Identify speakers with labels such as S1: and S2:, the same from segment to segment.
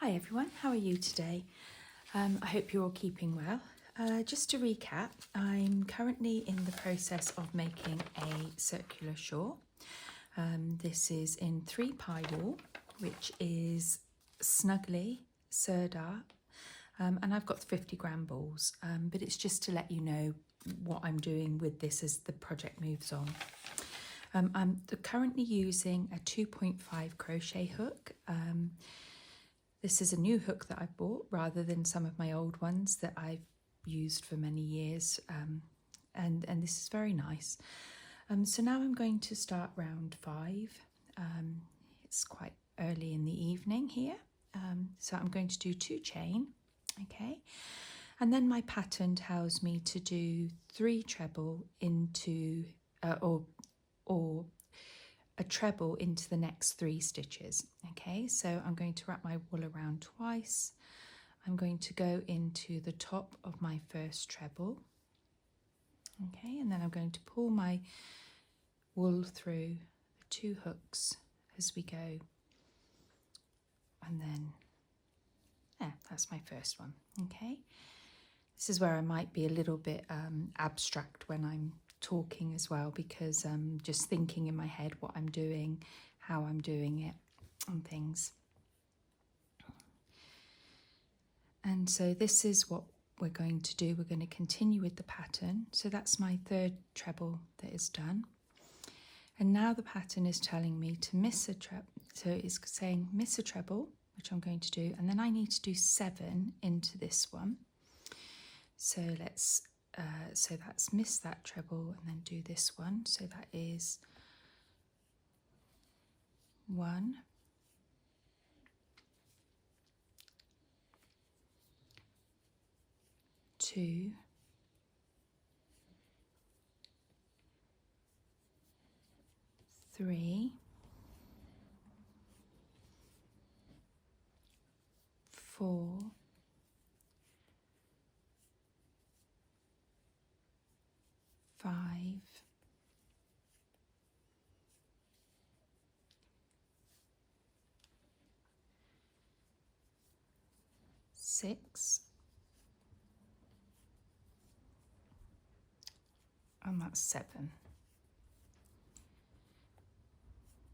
S1: Hi everyone, how are you today? I hope you're all keeping well. Just to recap, I'm currently in the process of making a circular shawl. This is in 3-ply wool, which is Snuggly, Sirdar, and I've got 50-gram balls, but it's just to let you know what I'm doing with this as the project moves on. I'm currently using a 2.5 crochet hook. This is a new hook that I bought rather than some of my old ones that I've used for many years, and this is very nice. So now I'm going to start round 5. It's quite early in the evening here, so I'm going to do 2 chain, okay, and then my pattern tells me to do 3 treble into or a treble into the next 3 stitches. Okay, so I'm going to wrap my wool around twice. I'm going to go into the top of my first treble. Okay, and then I'm going to pull my wool through the 2 hooks as we go. And then, that's my first one. Okay, this is where I might be a little bit abstract when I'm talking as well, because I'm just thinking in my head what I'm doing, how I'm doing it and things. And so this is what we're going to do. We're going to continue with the pattern. So that's my 3rd treble that is done. And now the pattern is telling me to miss a treble. So it's saying miss a treble, which I'm going to do. And then I need to do 7 into this one. So let's so that's miss that treble and then do this one. So that is 1, 2, 3, 4, 5, 6, and that's 7.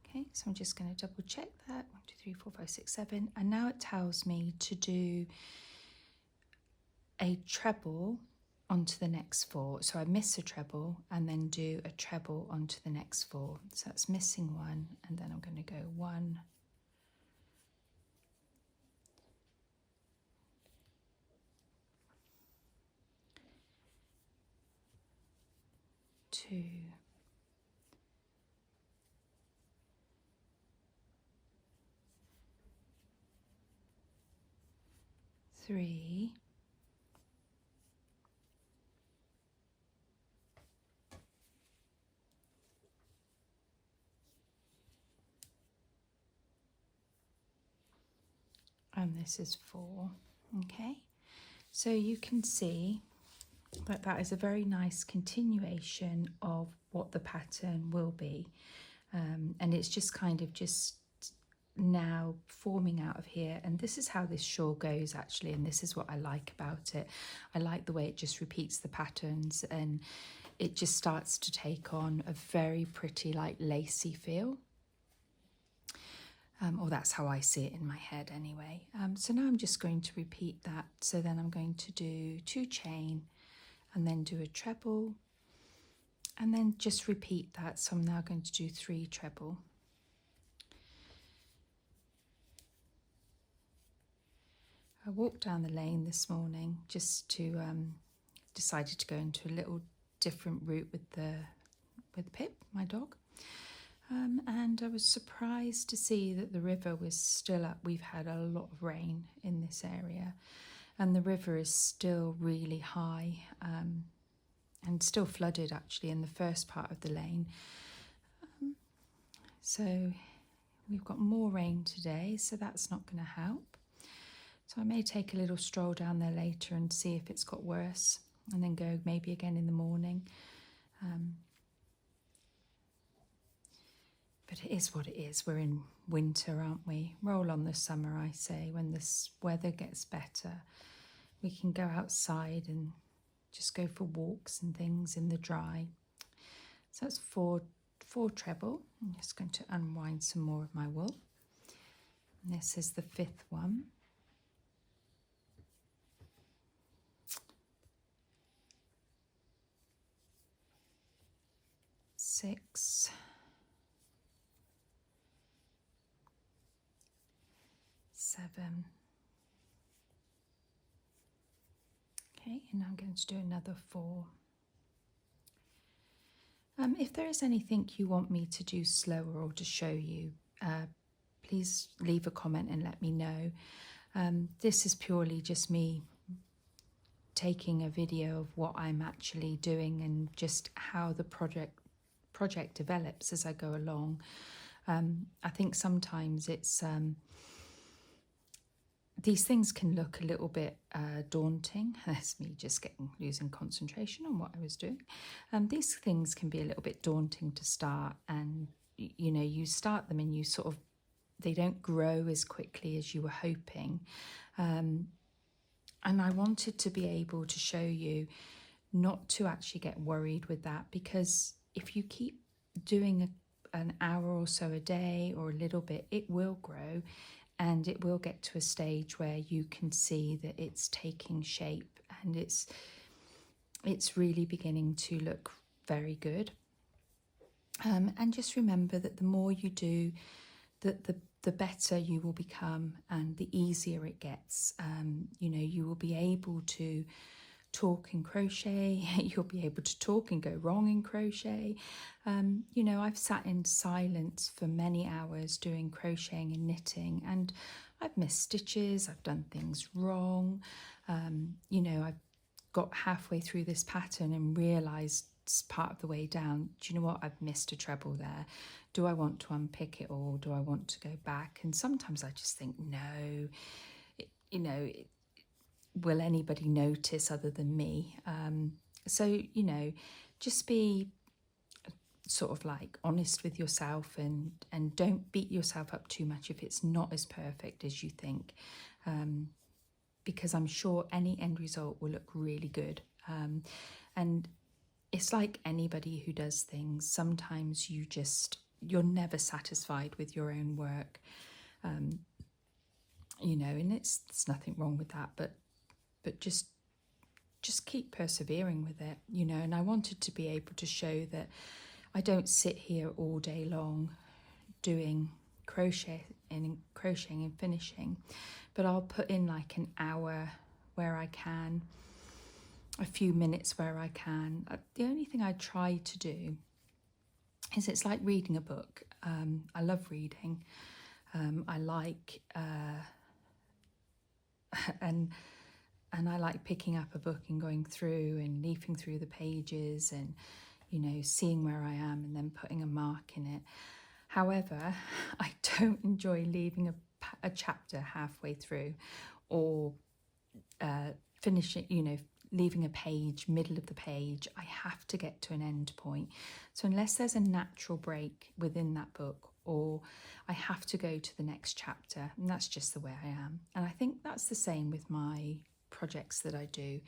S1: Okay, so I'm just going to double check that. 1, 2, 3, 4, 5, 6, 7. And now it tells me to do a treble onto the next 4. So I miss a treble and then do a treble onto the next 4. So that's missing 1, and then I'm going to go 1, 2, 3, 'and this is 4. Okay, so you can see that that is a very nice continuation of what the pattern will be, and it's just kind of just now forming out of here. And this is how this shawl goes actually, and this is what I like about it. I like the way it just repeats the patterns and it just starts to take on a very pretty like lacy feel. Or that's how I see it in my head anyway. So now I'm just going to repeat that. So then I'm going to do 2 chain and then do a treble and then just repeat that. So I'm now going to do 3 treble. I walked down the lane this morning just to decided to go into a little different route with Pip, my dog. And I was surprised to see that the river was still up. We've had a lot of rain in this area and the river is still really high, and still flooded actually in the first part of the lane. So we've got more rain today, so that's not going to help. So I may take a little stroll down there later and see if it's got worse and then go maybe again in the morning. But it is what it is. We're in winter, aren't we? Roll on the summer, I say. When this weather gets better, we can go outside and just go for walks and things in the dry. So that's four treble. I'm just going to unwind some more of my wool. And this is the 5th one. 6, 7. Okay, and I'm going to do another 4. If there is anything you want me to do slower or to show you, please leave a comment and let me know. This is purely just me taking a video of what I'm actually doing and just how the project develops as I go along. I think sometimes it's these things can look a little bit daunting. That's me just losing concentration on what I was doing. These things can be a little bit daunting to start, and you know, you start them and you sort of, they don't grow as quickly as you were hoping. And I wanted to be able to show you not to actually get worried with that, because if you keep doing an hour or so a day or a little bit, it will grow. And it will get to a stage where you can see that it's taking shape and it's really beginning to look very good. And just remember that the more you do, the better you will become and the easier it gets. You know, you will be able to talk in crochet, you'll be able to talk and go wrong in crochet. You know, I've sat in silence for many hours doing crocheting and knitting, and I've missed stitches, I've done things wrong. You know, I've got halfway through this pattern and realised part of the way down, do you know what, I've missed a treble there. Do I want to unpick it all? Do I want to go back? And sometimes I just think, no, you know, will anybody notice other than me? So, you know, just be sort of like honest with yourself and don't beat yourself up too much if it's not as perfect as you think, because I'm sure any end result will look really good. And it's like anybody who does things, sometimes you're never satisfied with your own work, you know, and it's nothing wrong with that, but just keep persevering with it, you know. And I wanted to be able to show that I don't sit here all day long doing crocheting and finishing, but I'll put in like an hour where I can, a few minutes where I can. The only thing I try to do is, it's like reading a book. I love reading. I like and I like picking up a book and going through and leafing through the pages and, you know, seeing where I am and then putting a mark in it. However, I don't enjoy leaving a chapter halfway through, or finishing, you know, leaving a page, middle of the page. I have to get to an end point. So unless there's a natural break within that book, or I have to go to the next chapter, and that's just the way I am. And I think that's the same with my projects that I do.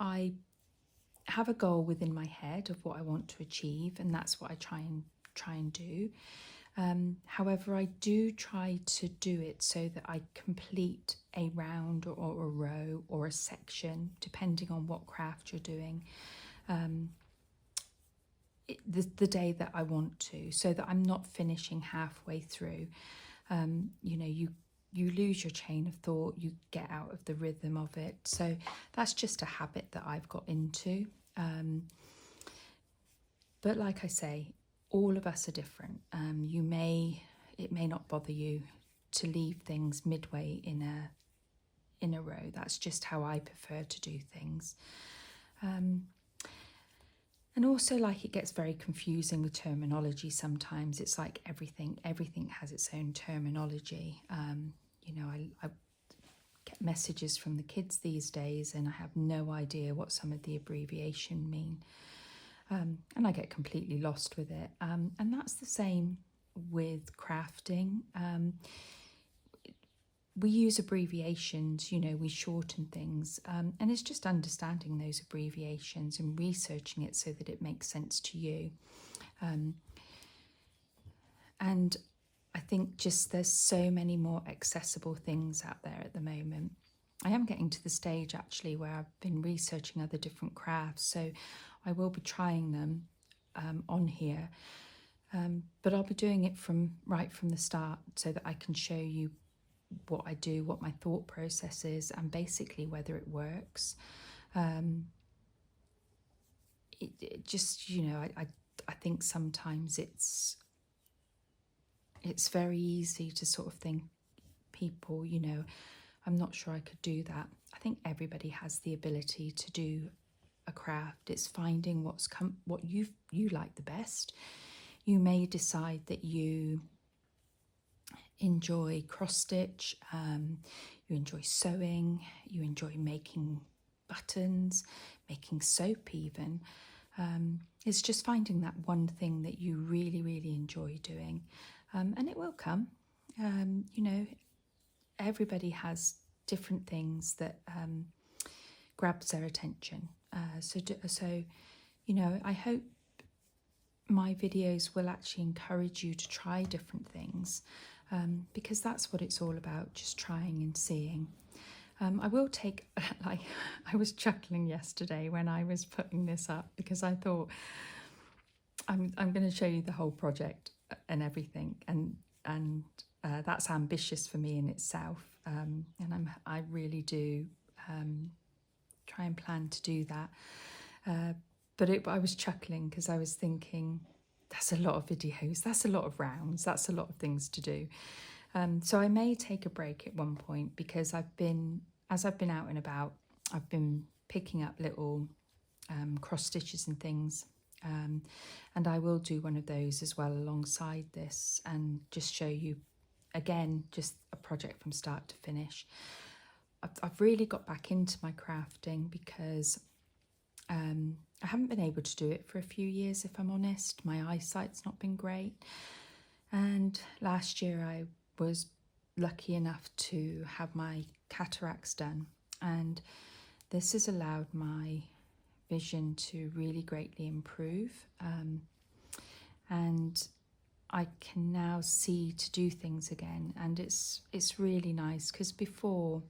S1: I have a goal within my head of what I want to achieve, and that's what I try and do. However, I do try to do it so that I complete a round or a row or a section, depending on what craft you're doing, the day that I want to, so that I'm not finishing halfway through. You know, you lose your chain of thought, you get out of the rhythm of it. So that's just a habit that I've got into. But like I say, all of us are different. It may not bother you to leave things midway in a row. That's just how I prefer to do things. And also, like, it gets very confusing with terminology sometimes. It's like everything has its own terminology. You know, I get messages from the kids these days and I have no idea what some of the abbreviation mean. And I get completely lost with it. And that's the same with crafting. We use abbreviations, you know, we shorten things, and it's just understanding those abbreviations and researching it so that it makes sense to you. And I think just there's so many more accessible things out there at the moment. I am getting to the stage actually where I've been researching other different crafts, so I will be trying them on here, but I'll be doing it right from the start so that I can show you what I do, what my thought process is, and basically whether it works. It just, you know, I think sometimes it's very easy to sort of think, people, you know, I'm not sure I could do that. I think everybody has the ability to do a craft. It's finding what you like the best. You may decide that you enjoy cross stitch, you enjoy sewing, you enjoy making buttons, making soap even. It's just finding that one thing that you really, really enjoy doing, and it will come. You know, everybody has different things that grabs their attention. So, you know, I hope my videos will actually encourage you to try different things, because that's what it's all about, just trying and seeing. I will take, like, I was chuckling yesterday when I was putting this up, because I thought I'm going to show you the whole project and everything, and that's ambitious for me in itself, and I really do try and plan to do that. But I was chuckling because I was thinking, that's a lot of videos, that's a lot of rounds, that's a lot of things to do. So I may take a break at one point, because as I've been out and about, I've been picking up little cross stitches and things, and I will do one of those as well alongside this, and just show you again just a project from start to finish. I've really got back into my crafting because I haven't been able to do it for a few years, if I'm honest. My eyesight's not been great, and last year I was lucky enough to have my cataracts done, and this has allowed my vision to really greatly improve, and I can now see to do things again, and it's really nice, because before,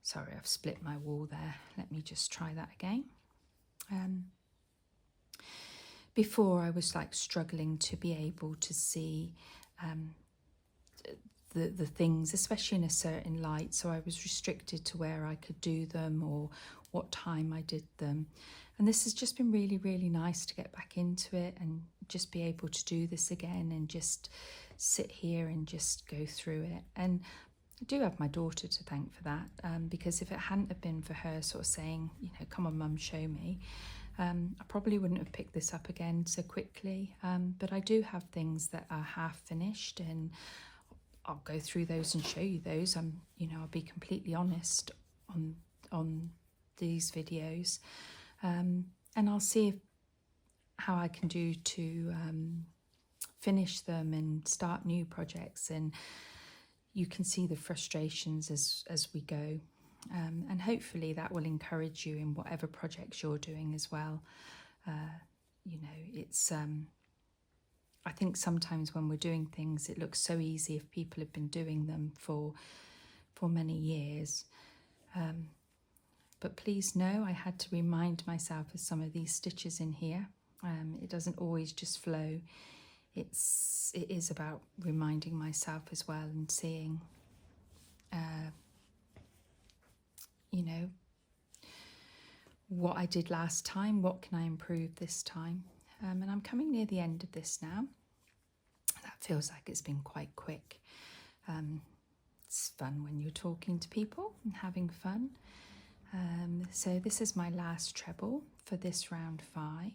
S1: sorry, I've split my wall there, let me just try that again. Before I was like struggling to be able to see the things, especially in a certain light, so I was restricted to where I could do them or what time I did them. And this has just been really, really nice to get back into it and just be able to do this again and just sit here and just go through it. And I do have my daughter to thank for that, because if it hadn't have been for her sort of saying, you know, come on mum, show me, I probably wouldn't have picked this up again so quickly. But I do have things that are half finished, and I'll go through those and show you those. You know, I'll be completely honest on these videos, and I'll see how I can do to finish them and start new projects, and you can see the frustrations as we go, and hopefully that will encourage you in whatever projects you're doing as well. You know, it's I think sometimes when we're doing things, it looks so easy if people have been doing them for many years. But please know, I had to remind myself of some of these stitches in here. It doesn't always just flow. It is about reminding myself as well, and seeing, you know, what I did last time, what can I improve this time. And I'm coming near the end of this now. That feels like it's been quite quick. It's fun when you're talking to people and having fun. So this is my last treble for this round 5.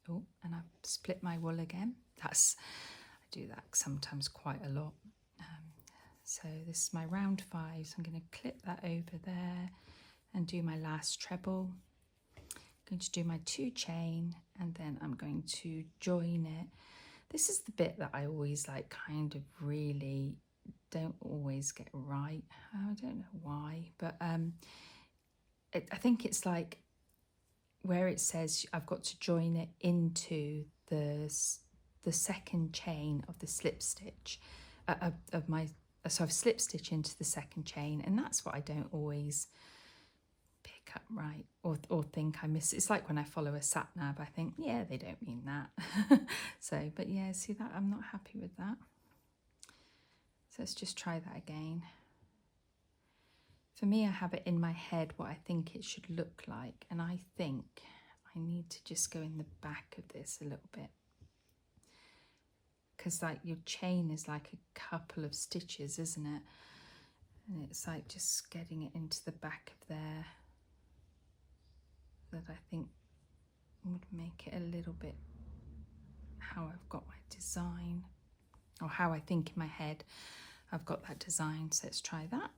S1: Oh, and I've split my wool again. I do that sometimes quite a lot. So this is my round 5. So I'm going to clip that over there and do my last treble. I'm going to do my 2 chain, and then I'm going to join it. This is the bit that I always like kind of really don't always get right. I don't know why, but I think it's like where it says I've got to join it into the second chain of the slip stitch of my, so I've slip stitch into the second chain, and that's what I don't always pick up right or think I miss. It's like when I follow a sat nav, I think, yeah, they don't mean that. So, but yeah, see that I'm not happy with that. So let's just try that again. For me, I have it in my head what I think it should look like, and I think I need to just go in the back of this a little bit, because like your chain is like a couple of stitches, isn't it? And it's like just getting it into the back of there that I think would make it a little bit how I've got my design, or how I think in my head I've got that design. So let's try that.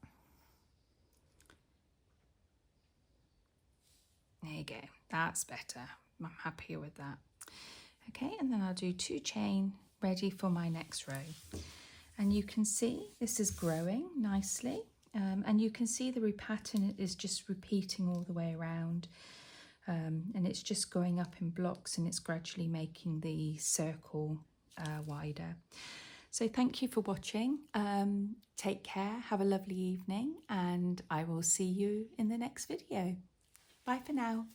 S1: There you go, that's better. I'm happier with that. Okay, and then I'll do 2 chain ready for my next row. And you can see this is growing nicely, and you can see the pattern is just repeating all the way around, and it's just going up in blocks, and it's gradually making the circle wider. So thank you for watching. Take care, have a lovely evening, and I will see you in the next video. Bye for now.